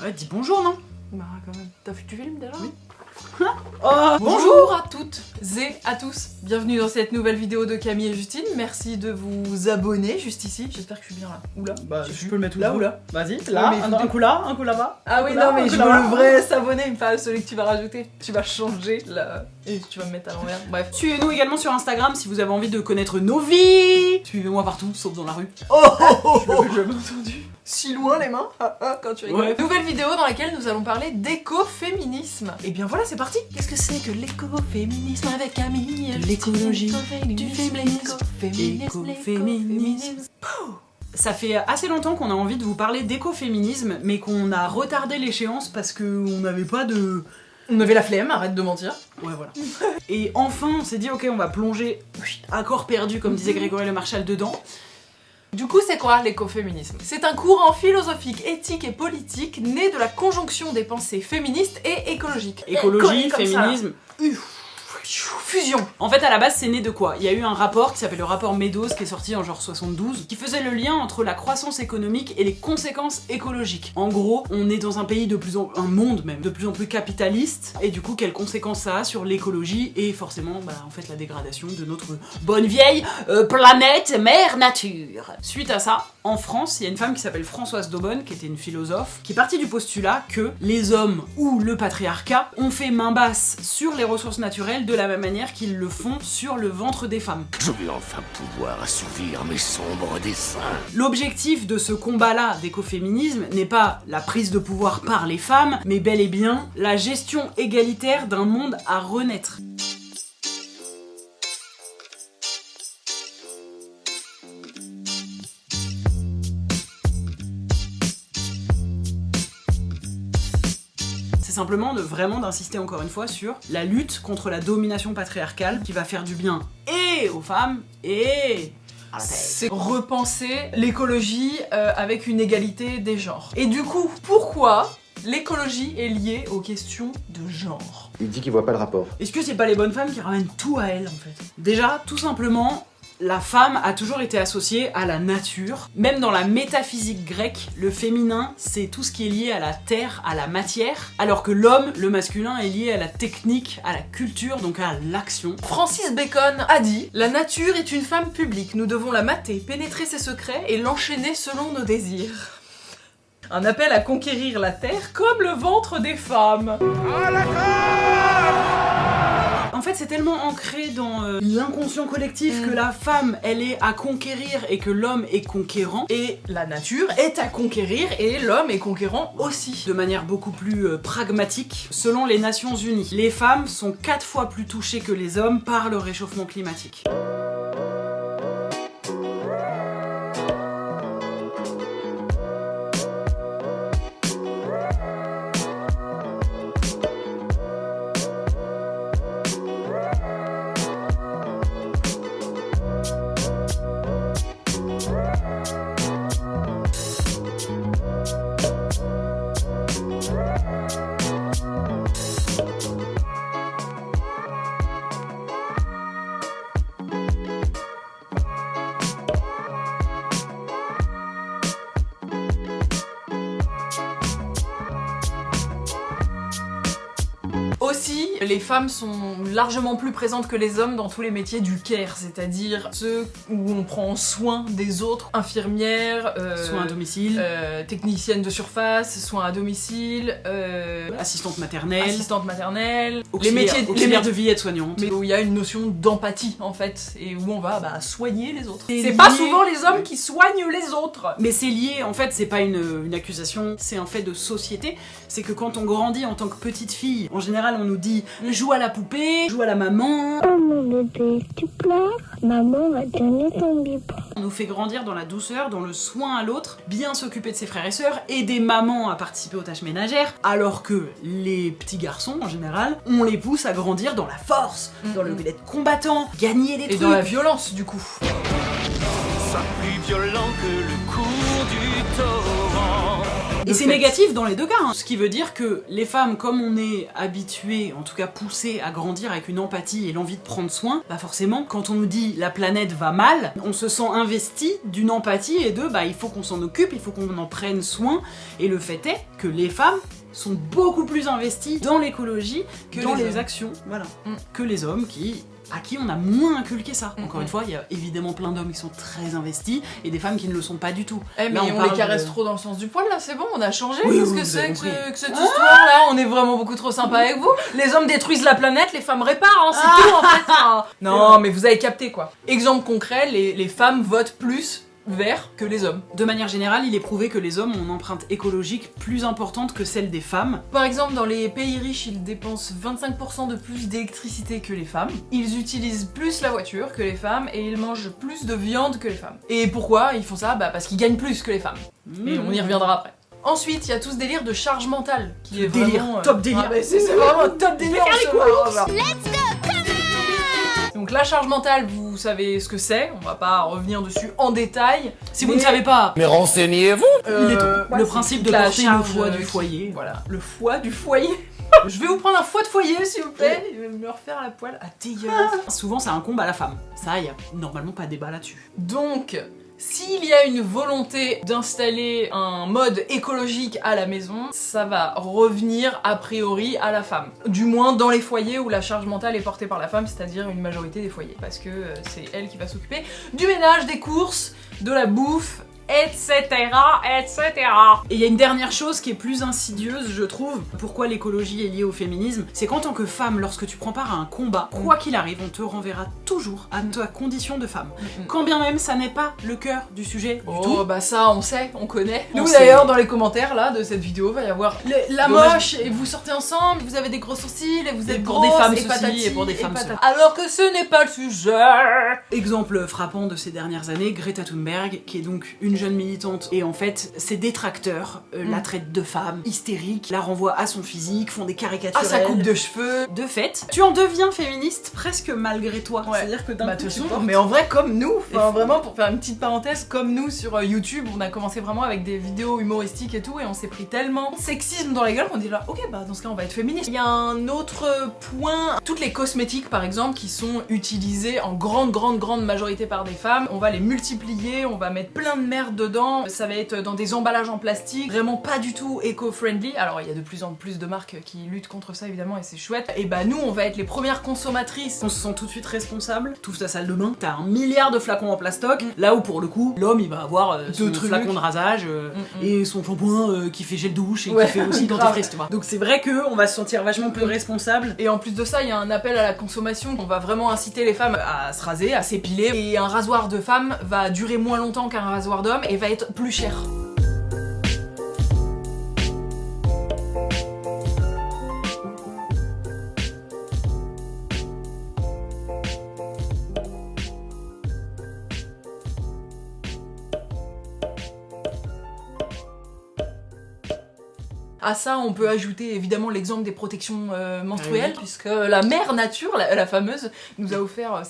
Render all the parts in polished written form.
Ouais, dis bonjour, non? Bah quand même. T'as vu du film déjà? Oui. Bonjour à toutes et à tous. Bienvenue dans cette nouvelle vidéo de Camille et Justine. Merci de vous abonner juste ici. J'espère que je suis bien là. Oula. Bah, J'ai je vu. peux le mettre Là où ou là? Vas-y, là, mais un coup là, un coup là-bas. Ah oui, Là, non, mais je veux là. le vrai s'abonner, pas celui que tu vas rajouter. Tu vas changer là. Et tu vas me mettre à l'envers. Bref. Suivez-nous également sur Instagram si vous avez envie de connaître nos vies. Suivez-moi partout, sauf dans la rue. J'ai jamais entendu. Si loin les mains quand tu rigoles. Ouais. Nouvelle vidéo dans laquelle nous allons parler d'écoféminisme. Et bien voilà, c'est parti. Qu'est-ce que c'est que l'écoféminisme avec Camille? De l'écologie, du féminisme, écoféminisme. Ça fait assez longtemps qu'on a envie de vous parler d'écoféminisme, mais qu'on a retardé l'échéance parce qu'on n'avait pas de... On avait la flemme, arrête de mentir. Ouais, voilà. Et enfin, on s'est dit, ok, on va plonger à corps perdu, comme disait Grégory Le Marchal, dedans. Du coup, c'est quoi l'écoféminisme? C'est un courant philosophique, éthique et politique né de la conjonction des pensées féministes et écologiques. Écologie, Comme ça, là. féminisme... Fusion. En fait, à la base, c'est né de quoi? Il y a eu un rapport qui s'appelle le rapport Meadows, qui est sorti en genre 72, qui faisait le lien entre la croissance économique et les conséquences écologiques. En gros, on est dans un pays un monde même, de plus en plus capitaliste, et du coup, quelles conséquences ça a sur l'écologie et forcément, en fait, la dégradation de notre bonne vieille planète mère nature. Suite à ça, en France, il y a une femme qui s'appelle Françoise d'Aubonne, qui était une philosophe, qui est partie du postulat que les hommes ou le patriarcat ont fait main basse sur les ressources naturelles de la même manière qu'ils le font sur le ventre des femmes. Je vais enfin pouvoir assouvir mes sombres desseins. L'objectif de ce combat-là d'écoféminisme n'est pas la prise de pouvoir par les femmes, mais bel et bien la gestion égalitaire d'un monde à renaître. Simplement vraiment d'insister encore une fois sur la lutte contre la domination patriarcale qui va faire du bien et aux femmes et à la terre. C'est repenser l'écologie avec une égalité des genres. Et du coup, pourquoi l'écologie est liée aux questions de genre? Il dit qu'il voit pas le rapport. Est-ce que c'est pas les bonnes femmes qui ramènent tout à elles en fait? Déjà, tout simplement, la femme a toujours été associée à la nature. Même dans la métaphysique grecque, le féminin, c'est tout ce qui est lié à la terre, à la matière, alors que l'homme, le masculin, est lié à la technique, à la culture, donc à l'action. Francis Bacon a dit « La nature est une femme publique, nous devons la mater, pénétrer ses secrets et l'enchaîner selon nos désirs. » Un appel à conquérir la terre comme le ventre des femmes. En fait, c'est tellement ancré dans l'inconscient collectif que la femme, elle est à conquérir et que l'homme est conquérant. Et La nature est à conquérir et l'homme est conquérant aussi. de manière beaucoup plus pragmatique, selon les Nations Unies, les femmes sont 4 fois plus touchées que les hommes par le réchauffement climatique. Aussi, les femmes sont largement plus présentes que les hommes dans tous les métiers du care, c'est-à-dire ceux où on prend soin des autres, infirmières, Soins à domicile, technicienne de surface, soins à domicile, assistante maternelle, assistante maternelle, auxiliaire de vie, aide-soignante. mais où il y a une notion d'empathie en fait, et où on va soigner les autres. C'est C'est pas lié- souvent les hommes qui soignent les autres. Mais c'est lié, en fait, c'est pas une accusation, c'est un fait de société. C'est que quand on grandit en tant que petite fille, en général, on nous dit joue à la poupée, joue à la maman. Oh mon bébé, tu pleures? Maman va te donner ton biberon. On nous fait grandir dans la douceur, dans le soin à l'autre, bien s'occuper de ses frères et sœurs, aider maman à participer aux tâches ménagères, alors que les petits garçons, en général, on les pousse à grandir dans la force, dans le fait d'être combattant, gagner des Et trucs. dans la violence du coup. soit plus violent que le cours du torrent. Et c'est négatif dans les deux cas, hein. Ce qui veut dire que les femmes, comme on est habituées, en tout cas poussées à grandir avec une empathie et l'envie de prendre soin, bah forcément, quand on nous dit la planète va mal, on se sent investi d'une empathie et de il faut qu'on s'en occupe, il faut qu'on en prenne soin. Et le fait est que les femmes sont beaucoup plus investies dans l'écologie que dans les actions, que les hommes à qui on a moins inculqué ça. Encore une fois, il y a évidemment plein d'hommes qui sont très investis et des femmes qui ne le sont pas du tout. Mais là, on les caresse trop dans le sens du poil là, c'est bon, on a changé. Oui, Qu'est-ce que c'est que cette histoire là? On est vraiment beaucoup trop sympa avec vous. Les hommes détruisent la planète, les femmes réparent, hein, c'est tout en fait. Enfin, non, mais vous avez capté quoi. Exemple concret, les femmes votent plus vert que les hommes. De manière générale, il est prouvé que les hommes ont une empreinte écologique plus importante que celle des femmes. Par exemple, dans les pays riches, ils dépensent 25% de plus d'électricité que les femmes. Ils utilisent plus la voiture que les femmes et ils mangent plus de viande que les femmes. Et pourquoi ils font ça? Parce qu'ils gagnent plus que les femmes. Et on y reviendra après. Ensuite, il y a tout ce délire de charge mentale qui est vraiment... top délire. C'est vraiment top délire. Donc la charge mentale, vous savez ce que c'est, on va pas revenir dessus en détail. Si vous ne savez pas, Mais renseignez-vous. il est temps. Le principe de la porter le charge, foie du foyer. Voilà, le foie du foyer. Je vais vous prendre un foie de foyer s'il vous plaît, je vais me refaire la poêle. Ah dégueulasse. Souvent c'est un combat à la femme. Ça, y a normalement pas de débat là-dessus. Donc, s'il y a une volonté d'installer un mode écologique à la maison, ça va revenir a priori à la femme. Du moins dans les foyers où la charge mentale est portée par la femme, c'est-à-dire une majorité des foyers. Parce que c'est elle qui va s'occuper du ménage, des courses, de la bouffe, etc. Et il y a une dernière chose qui est plus insidieuse, je trouve, pourquoi l'écologie est liée au féminisme, c'est qu'en tant que femme, lorsque tu prends part à un combat, quoi qu'il arrive, on te renverra toujours à ta condition de femme. Quand bien même ça n'est pas le cœur du sujet du tout. Bah ça on sait, on connaît. On Nous sait. d'ailleurs dans les commentaires là de cette vidéo va y avoir la Dommage. moche et vous sortez ensemble, vous avez des gros sourcils et vous Et êtes pour des grosses, femmes et ceci, patati, et pour des femmes patata. cela. Alors que ce n'est pas le sujet. Exemple frappant de ces dernières années, Greta Thunberg, qui est donc une jeune militante, et en fait, ses détracteurs la traitent de femme hystérique, la renvoient à son physique, font des caricatures. Ah sa coupe de cheveux. De fait, tu en deviens féministe presque malgré toi. Ouais. C'est-à-dire que d'un Bah, coup, de toute tu façon, portes- mais en vrai comme nous, enfin, Et- vraiment pour faire une petite parenthèse, comme nous sur YouTube, on a commencé vraiment avec des vidéos humoristiques et tout et on s'est pris tellement sexisme dans la gueule qu'on dit là ok bah dans ce cas on va être féministe. Il y a un autre point, toutes les cosmétiques par exemple qui sont utilisées en grande majorité par des femmes, on va les multiplier, on va mettre plein de merde dedans, ça va être dans des emballages en plastique, vraiment pas du tout éco-friendly. Alors il y a de plus en plus de marques qui luttent contre ça évidemment et c'est chouette. Et bah nous on va être les premières consommatrices. On se sent tout de suite responsable. T'ouvres ta salle de bain, t'as 1 milliard de flacons en plastoc. Là où pour le coup, l'homme il va avoir son Deux trucs. flacon de rasage et son shampoing qui fait gel douche et Ouais, qui fait aussi grave. dentifrice, tu vois. Donc c'est vrai que on va se sentir vachement plus responsable. Et en plus de ça, il y a un appel à la consommation. On va vraiment inciter les femmes à se raser, à s'épiler. Et un rasoir de femme va durer moins longtemps qu'un rasoir d'homme et va être plus cher. À ça, on peut ajouter évidemment l'exemple des protections menstruelles, Ah oui. puisque la mère nature, la fameuse, nous a offert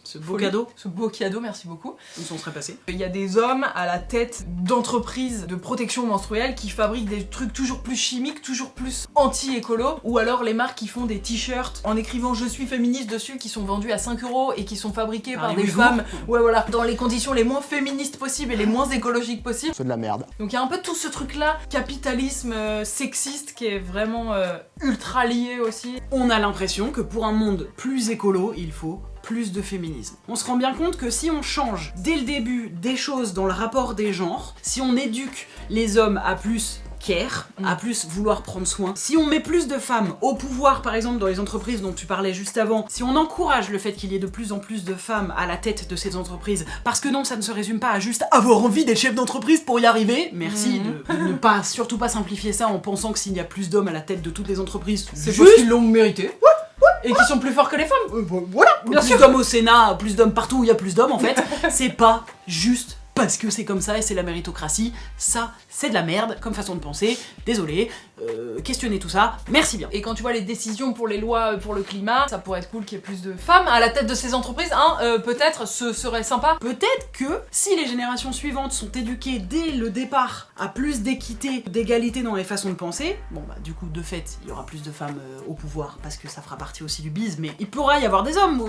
Ce beau folie, cadeau, ce beau cadeau, merci beaucoup. on s'en serait passé. Il y a des hommes à la tête d'entreprises de protection menstruelle qui fabriquent des trucs toujours plus chimiques, toujours plus anti-écolo, ou alors les marques qui font des t-shirts en écrivant je suis féministe dessus, qui sont vendus à 5 € et qui sont fabriqués par les des Ouïghours. femmes, ouais voilà, dans les conditions les moins féministes possibles et les moins écologiques possibles. C'est de la merde. Donc il y a un peu tout ce truc là, capitalisme sexiste qui est vraiment ultra lié aussi. On a l'impression que pour un monde plus écolo, il faut plus de féminisme. On se rend bien compte que si on change dès le début des choses dans le rapport des genres, si on éduque les hommes à plus care, à plus vouloir prendre soin, si on met plus de femmes au pouvoir par exemple dans les entreprises dont tu parlais juste avant, si on encourage le fait qu'il y ait de plus en plus de femmes à la tête de ces entreprises, parce que non, ça ne se résume pas à juste avoir envie d'être chef d'entreprise pour y arriver, merci de ne pas, surtout pas simplifier ça en pensant que s'il y a plus d'hommes à la tête de toutes les entreprises, C'est juste parce qu'ils l'ont mérité. Et qui sont plus forts que les femmes. voilà, Bien plus sûr. d'hommes au Sénat, plus d'hommes partout où il y a plus d'hommes en fait, c'est pas juste parce que c'est comme ça et c'est la méritocratie. Ça, c'est de la merde comme façon de penser. Désolé, questionnez tout ça, merci bien. Et quand tu vois les décisions pour les lois pour le climat, ça pourrait être cool qu'il y ait plus de femmes à la tête de ces entreprises, hein, peut-être ce serait sympa. Peut-être que si les générations suivantes sont éduquées dès le départ à plus d'équité, d'égalité dans les façons de penser, bon bah du coup de fait il y aura plus de femmes au pouvoir parce que ça fera partie aussi du biz, mais il pourra y avoir des hommes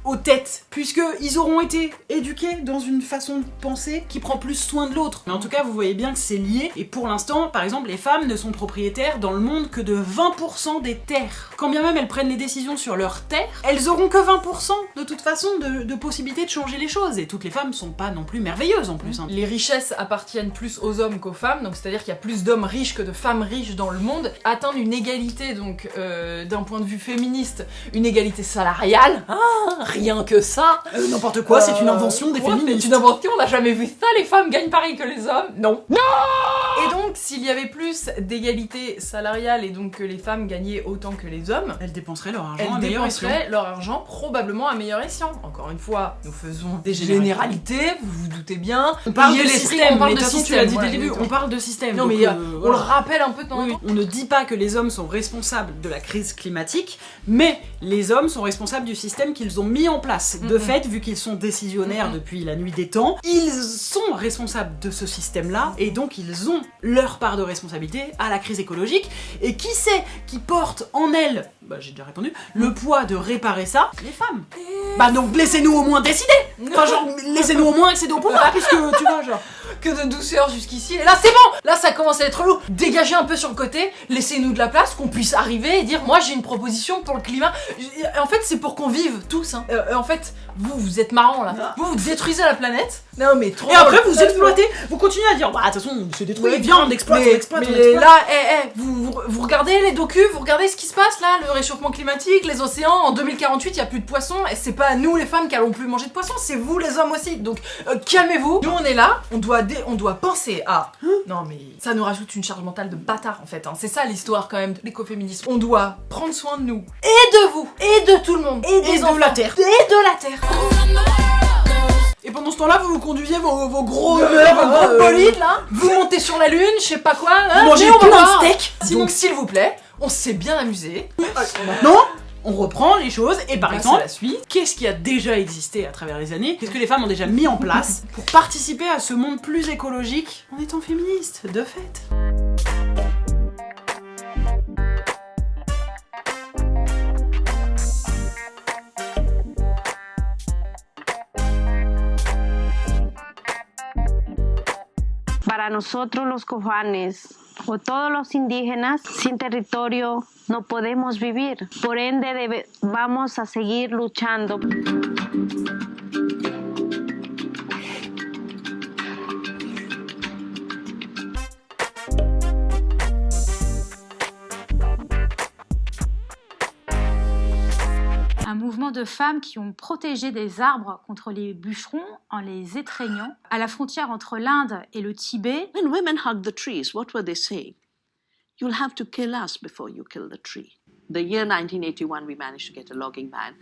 aux têtes, puisqu'ils auront été éduqués dans une façon de penser qui prend plus soin de l'autre. Mais en tout cas, vous voyez bien que c'est lié, et pour l'instant, par exemple, les femmes ne sont propriétaires dans le monde que de 20% des terres. Quand bien même elles prennent les décisions sur leurs terres, elles auront que 20% de toute façon de possibilités de changer les choses, et toutes les femmes sont pas non plus merveilleuses en plus. Hein. Les richesses appartiennent plus aux hommes qu'aux femmes, donc c'est-à-dire qu'il y a plus d'hommes riches que de femmes riches dans le monde. Atteindre une égalité, donc d'un point de vue féministe, une égalité salariale, rien que ça. N'importe quoi, c'est une invention des féministes. C'est une invention, on n'a jamais vu ça, les femmes gagnent pareil que les hommes. Non. Non. Et donc, s'il y avait plus d'égalité salariale et donc que les femmes gagnaient autant que les hommes, elles dépenseraient leur argent à meilleur escient. Leur argent probablement à meilleur escient. Encore une fois, nous faisons des généralités, vous vous doutez bien. On parle de système, mais de toute façon tu l'as dit dès le début, on parle de système. Non mais on le rappelle un peu de temps en temps. On ne dit pas que les hommes sont responsables de la crise climatique, mais les hommes sont responsables du système qu'ils ont mis en place. De fait, vu qu'ils sont décisionnaires depuis la nuit des temps, ils sont responsables de ce système-là, et donc ils ont leur part de responsabilité à la crise écologique. Et qui c'est qui porte en elle, bah j'ai déjà répondu, le poids de réparer ça? Les femmes. Bah donc laissez-nous au moins décider. Enfin genre, laissez-nous au moins accéder au pouvoir, puisque tu vois genre... Que de douceur jusqu'ici, et là c'est bon. Là ça commence à être lourd. Dégagez un peu sur le côté, laissez-nous de la place, qu'on puisse arriver et dire moi j'ai une proposition pour le climat. En fait c'est pour qu'on vive tous, hein. En fait vous êtes marrants là. Vous détruisez la planète. Non mais trop. Et après vous exploitez, vous continuez à dire bah de toute façon c'est détruit, viens on exploite, on exploite. Mais là vous regardez les docus, vous regardez ce qui se passe là, le réchauffement climatique, les océans, en 2048 il y a plus de poissons, et c'est pas nous les femmes qui allons plus manger de poissons, c'est vous les hommes aussi. Donc calmez-vous. Nous on est là, on doit penser à... Non mais ça nous rajoute une charge mentale de bâtard en fait, hein. C'est ça l'histoire quand même de l'écoféminisme. On doit prendre soin de nous, et de vous, et de tout le monde, et des enfants, de la terre. Et de la terre. Et pendant ce temps-là, vous conduisez vos gros bolides là, vous montez sur la lune, je sais pas quoi, hein, vous mangez plein de steak. Donc s'il vous plaît, on s'est bien amusé. Maintenant, on reprend les choses, et par exemple, la suite, qu'est-ce qui a déjà existé à travers les années? Qu'est-ce que les femmes ont déjà mis en place pour participer à ce monde plus écologique en étant féministes, de fait? Para nosotros los cojuanes o todos los indígenas, sin territorio no podemos vivir. Por ende, vamos a seguir luchando. Un mouvement de femmes qui ont protégé des arbres contre les bûcherons en les étreignant. À la frontière entre l'Inde et le Tibet, When women hugged the trees, what were they saying? You'll have to kill us before you kill the tree. The year 1981, we managed to get a logging ban.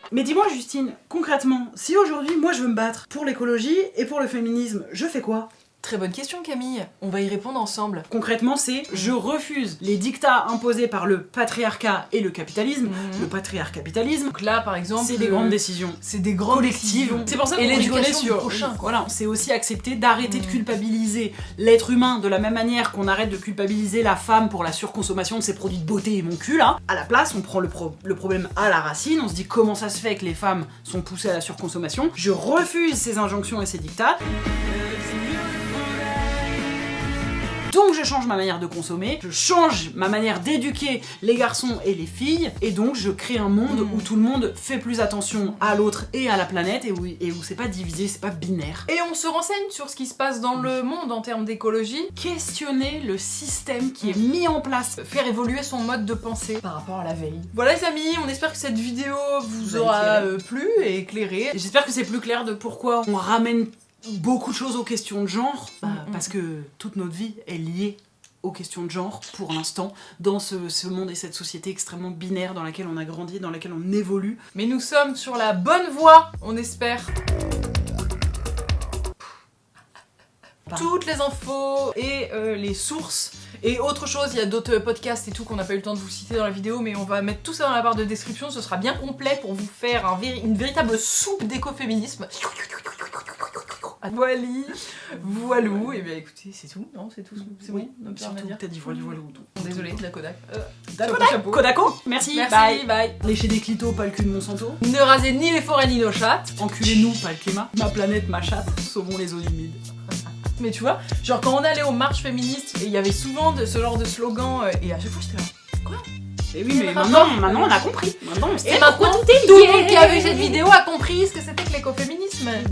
Mais dis-moi Justine, concrètement, si aujourd'hui moi je veux me battre pour l'écologie et pour le féminisme, je fais quoi? Très bonne question Camille, on va y répondre ensemble. Concrètement c'est, je refuse les dictats imposés par le patriarcat et le capitalisme. Le patriarcat-capitalisme, Donc là par exemple, c'est des grandes décisions. C'est des grandes décisions. C'est pour ça qu'on Et rigolait l'éducation sur... du prochain, quoi. Voilà, c'est aussi accepter d'arrêter de culpabiliser l'être humain de la même manière qu'on arrête de culpabiliser la femme pour la surconsommation de ses produits de beauté et mon cul là. À la place, on prend le problème à la racine, on se dit comment ça se fait que les femmes sont poussées à la surconsommation. Je refuse ces injonctions et ces dictats. Donc je change ma manière de consommer, je change ma manière d'éduquer les garçons et les filles, et donc je crée un monde où tout le monde fait plus attention à l'autre et à la planète, et où c'est pas divisé, c'est pas binaire. Et on se renseigne sur ce qui se passe dans le monde en termes d'écologie. Questionner le système qui est mis en place. Faire évoluer son mode de pensée par rapport à la veille. Voilà les amis, on espère que cette vidéo vous aura plu et éclairé. Et j'espère que c'est plus clair de pourquoi on ramène beaucoup de choses aux questions de genre, parce que toute notre vie est liée aux questions de genre, pour l'instant, dans ce monde et cette société extrêmement binaire dans laquelle on a grandi, dans laquelle on évolue. Mais nous sommes sur la bonne voie, on espère. Toutes les infos et les sources et autre chose, il y a d'autres podcasts et tout qu'on n'a pas eu le temps de vous citer dans la vidéo, mais on va mettre tout ça dans la barre de description, ce sera bien complet pour vous faire une véritable soupe d'écoféminisme. Voili, voilou, et bien écoutez, c'est tout, non? C'est tout, c'est Oui, bon, surtout t'as dit voilou, voilou. Désolée, de la Kodak. Kodak, Kodako, merci, Merci, bye. bye. Léchez des clitos, pas le cul de Monsanto. Ne rasez ni les forêts ni nos chattes. Enculez-nous, pas le climat. Ma planète, ma chatte, sauvons les eaux humides. Mais tu vois, genre quand on allait aux marches féministes, il y avait souvent ce genre de slogan, et à chaque fois j'étais là, quoi? Et oui, mais maintenant on a compris. Maintenant on sait Et maintenant, tout le monde qui a vu cette vidéo a compris ce que c'était que l'écoféminisme.